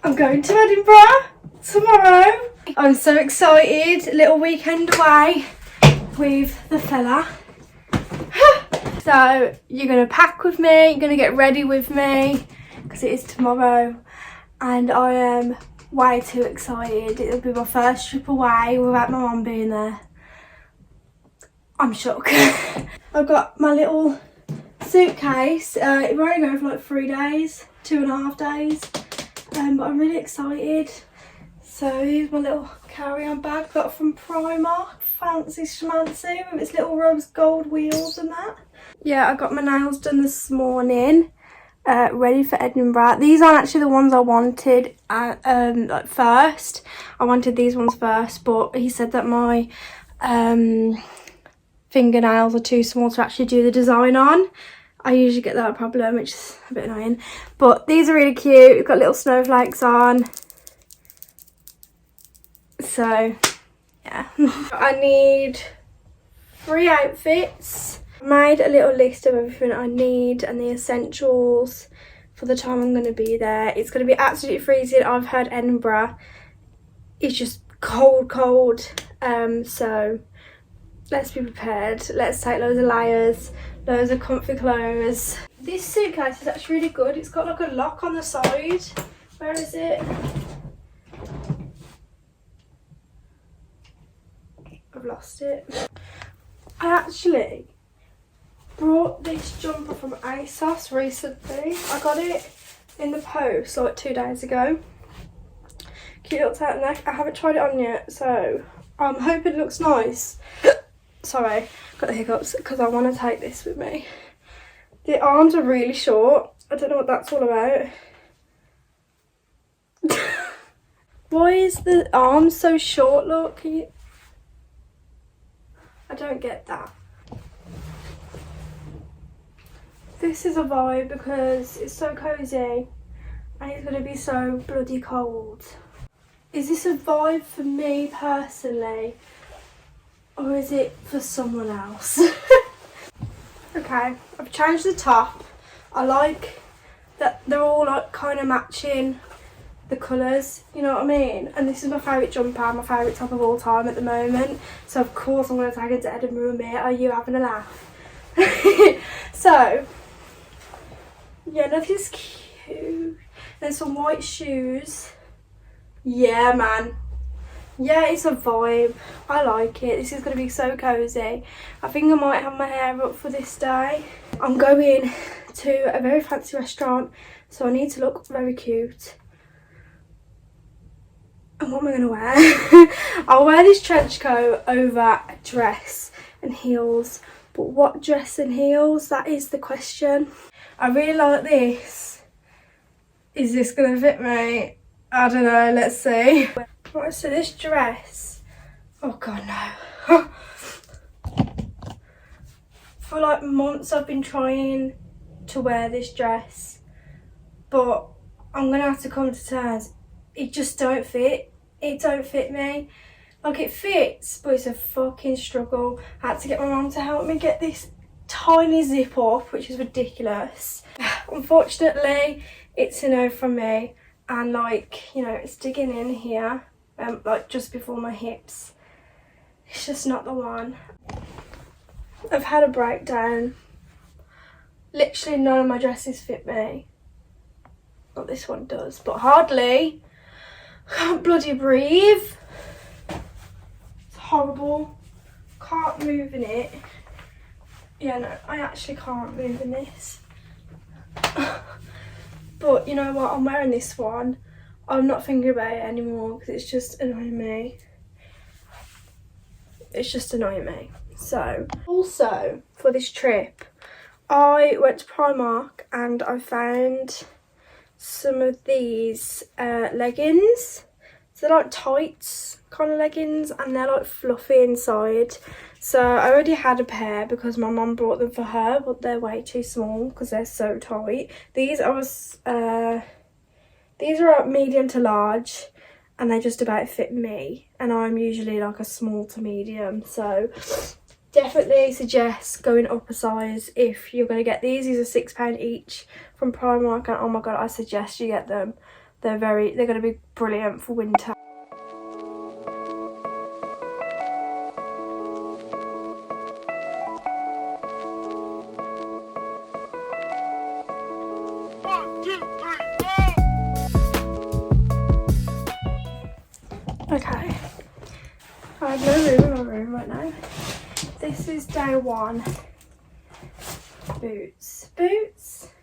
I'm going to Edinburgh tomorrow. I'm so excited. Little weekend away with the fella. So you're going to pack with me, you're going to get ready with me because it is tomorrow, and I am way too excited. It'll be my first trip away without my mum being there. I'm shocked. I've got my little suitcase. It will only go for like 3 days, 2.5 days. But I'm really excited. So here's my little carry-on bag, got from Primark, fancy schmancy with its little rose gold wheels and that. Yeah, I got my nails done this morning, ready for Edinburgh. These aren't actually the ones I wanted like first. I wanted these ones first, but he said that my fingernails are too small to actually do the design on. I usually get that problem, which is a bit annoying. But these are really cute. We've got little snowflakes on. So, yeah. I need 3 outfits. I made a little list of everything I need and the essentials for the time I'm going to be there. It's going to be absolutely freezing. I've heard Edinburgh is just cold. So, let's be prepared. Let's take loads of layers. Loads of comfy clothes. This suitcase is actually really good. It's got like a lock on the side. Where is it? I've lost it. I actually brought this jumper from ASOS recently. I got it in the post like 2 days ago. Cute little turtleneck. I haven't tried it on yet, so I'm hoping it looks nice. Sorry, got the hiccups because I want to take this with me. The arms are really short. I don't know what that's all about. Why is the arms so short? Look, I don't get that. This is a vibe because it's so cozy and it's going to be so bloody cold. Is this a vibe for me personally? Or is it for someone else? Okay, I've changed the top. I like that they're all like kind of matching the colours, you know what I mean? And this is my favourite jumper, my favourite top of all time at the moment. So of course I'm going to take it to Edinburgh with me. Are you having a laugh? So, yeah, nothing's cute. Then some white shoes. Yeah, man. Yeah, it's a vibe. I like it. This is going to be so cosy. I think I might have my hair up for this day. I'm going to a very fancy restaurant, so I need to look very cute. And what am I going to wear? I'll wear this trench coat over a dress and heels. But what dress and heels? That is the question. I really like this. Is this going to fit me? I don't know. Let's see. Right, so this dress, oh god no. For like months I've been trying to wear this dress, but I'm gonna have to come to terms. It just don't fit. It don't fit me. Like it fits, but it's a fucking struggle. I had to get my mum to help me get this tiny zip up, which is ridiculous. Unfortunately, it's a no from me, and like, you know, it's digging in here. Like just before my hips. It's just not the one. I've had a breakdown. Literally none of my dresses fit me. But this one does, but hardly. I can't bloody breathe. It's horrible. Can't move in it. Yeah, no, I actually can't move in this. But you know what, I'm wearing this one. I'm not thinking about it anymore because it's just annoying me. It's just annoying me. So, also for this trip, I went to Primark and I found some of these leggings. So they're like tights kind of leggings and they're like fluffy inside. So I already had a pair because my mum brought them for her, but they're way too small because they're so tight. These are medium to large and they just about fit me, and I'm usually like a small to medium, so definitely suggest going up a size if you're going to get these. These are £6 each from Primark, and oh my god, I suggest you get them. they're going to be brilliant for winter. Okay, I have no room in my room right now. This is day one. Boots. Boots?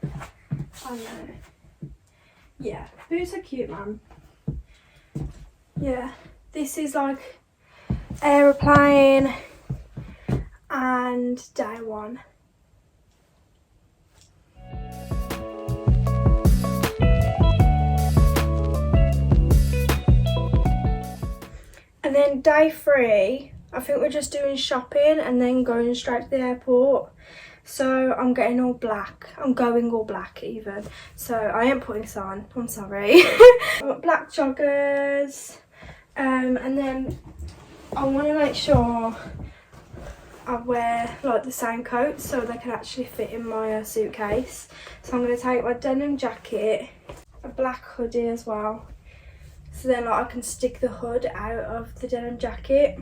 I know. Yeah, boots are cute, man. Yeah, this is like aeroplane and day one. And then day three, I think we're just doing shopping and then going straight to the airport. So I'm getting all black. I'm going all black even. So I ain't putting this on. I'm sorry. I've got black joggers. And then I want to make sure I wear like the same coats so they can actually fit in my suitcase. So I'm going to take my denim jacket, a black hoodie as well. So then like, I can stick the hood out of the denim jacket.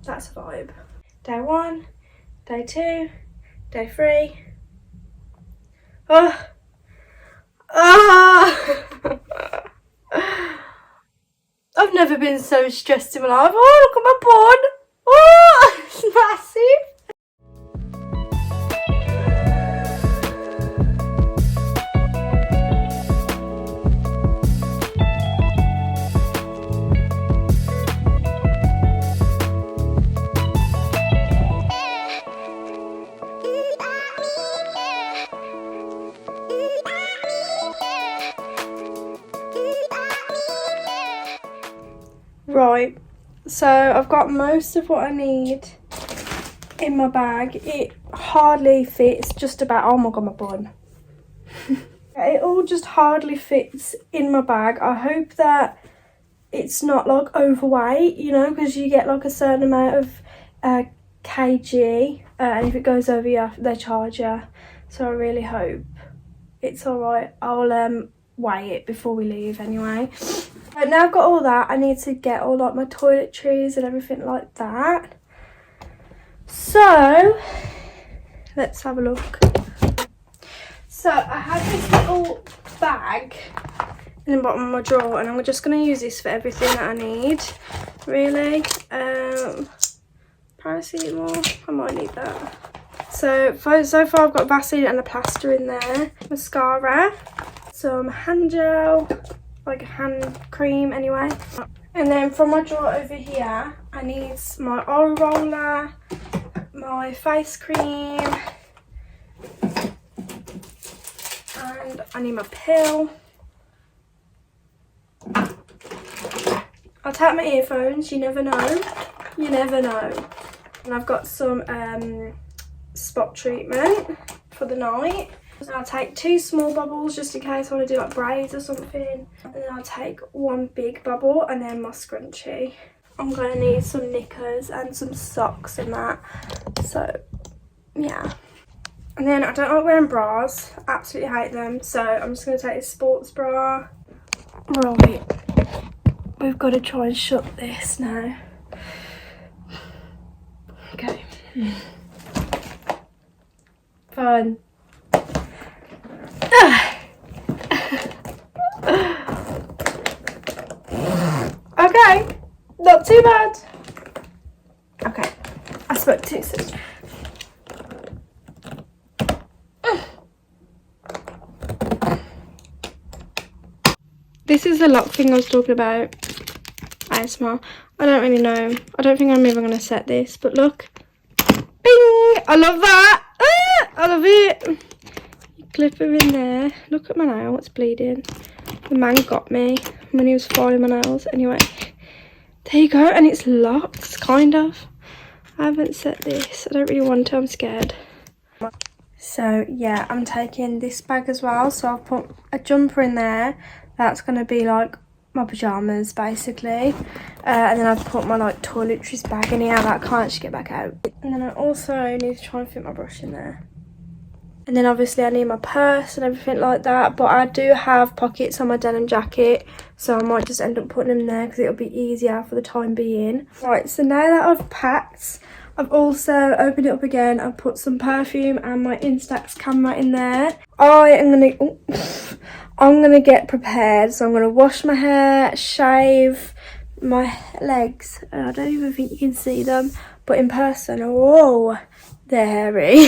That's a vibe. Day one, day two, day three. Oh. Ah. I've never been so stressed in my life. Oh, look at my bun. Oh, it's massive. Right, so I've got most of what I need in my bag. It hardly fits, just about, oh my god, my bun. It all just hardly fits in my bag. I hope that it's not like overweight, you know, because you get like a certain amount of kg, and if it goes over you, they charge you. So I really hope it's alright. I'll weigh it before we leave anyway. But now I've got all that, I need to get all like my toiletries and everything like that. So let's have a look. So I have this little bag in the bottom of my drawer, and I'm just going to use this for everything that I need, really. Paracetamol, I might need that. So far I've got Vaseline and a plaster in there, mascara, some hand gel, like a hand cream anyway. And then from my drawer over here, I need my oil roller, my face cream, and I need my pill. I'll take my earphones, you never know. You never know. And I've got some spot treatment for the night. And I'll take 2 small bubbles just in case I want to do like braids or something. And then I'll take 1 big bubble and then my scrunchie. I'm going to need some knickers and some socks and that. So, yeah. And then I don't like wearing bras. I absolutely hate them. So I'm just going to take this sports bra. Right. We've got to try and shut this now. Okay. Fun. Okay, not too bad. Okay, I spoke too soon. This is the lock thing I was talking about. ASMR. I don't really know. I don't think I'm even going to set this, but look. Bing! I love that. I love it. You clip it in there. Look at my nail, it's bleeding. The man got me when he was filing my nails. Anyway, there you go, and it's locked, kind of. I haven't set this. I don't really want to, I'm scared. So yeah, I'm taking this bag as well. So I've put a jumper in there. That's going to be like my pyjamas basically. And then I've put my like toiletries bag in here that I can't actually get back out. And then I also need to try and fit my brush in there. And then obviously I need my purse and everything like that, but I do have pockets on my denim jacket, so I might just end up putting them there because it'll be easier for the time being. Right, so now that I've packed, I've also opened it up again. I've put some perfume and my Instax camera in there. I'm gonna get prepared, so I'm gonna wash my hair, shave my legs. I don't even think you can see them, but in person, whoa, they're hairy.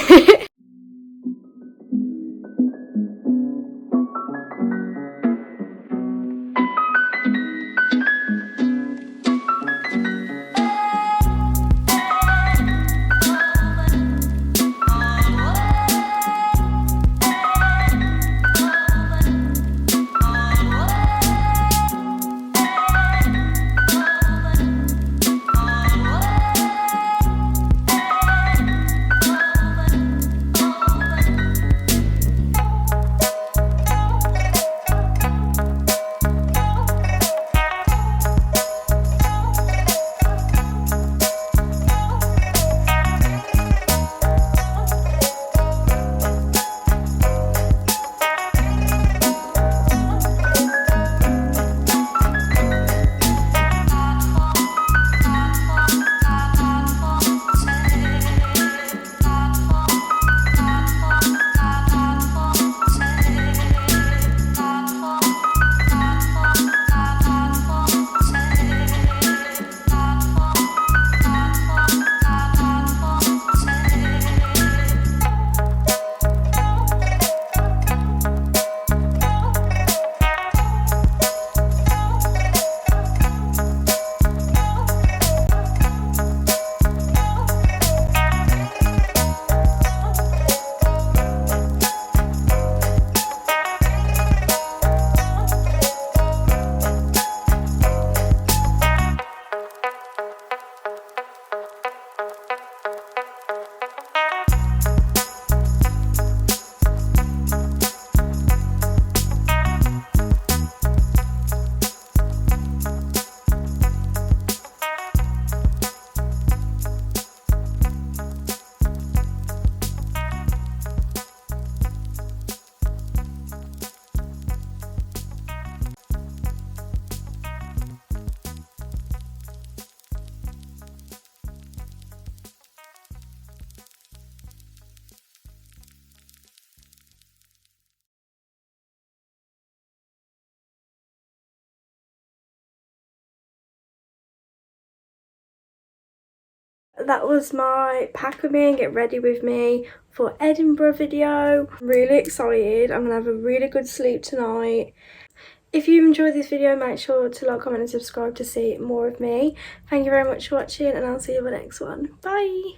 That was my pack with me and get ready with me for Edinburgh video. I'm really excited. I'm gonna have a really good sleep tonight. If you enjoyed this video, make sure to like, comment and subscribe to see more of me. Thank you very much for watching, and I'll see you in the next one. Bye.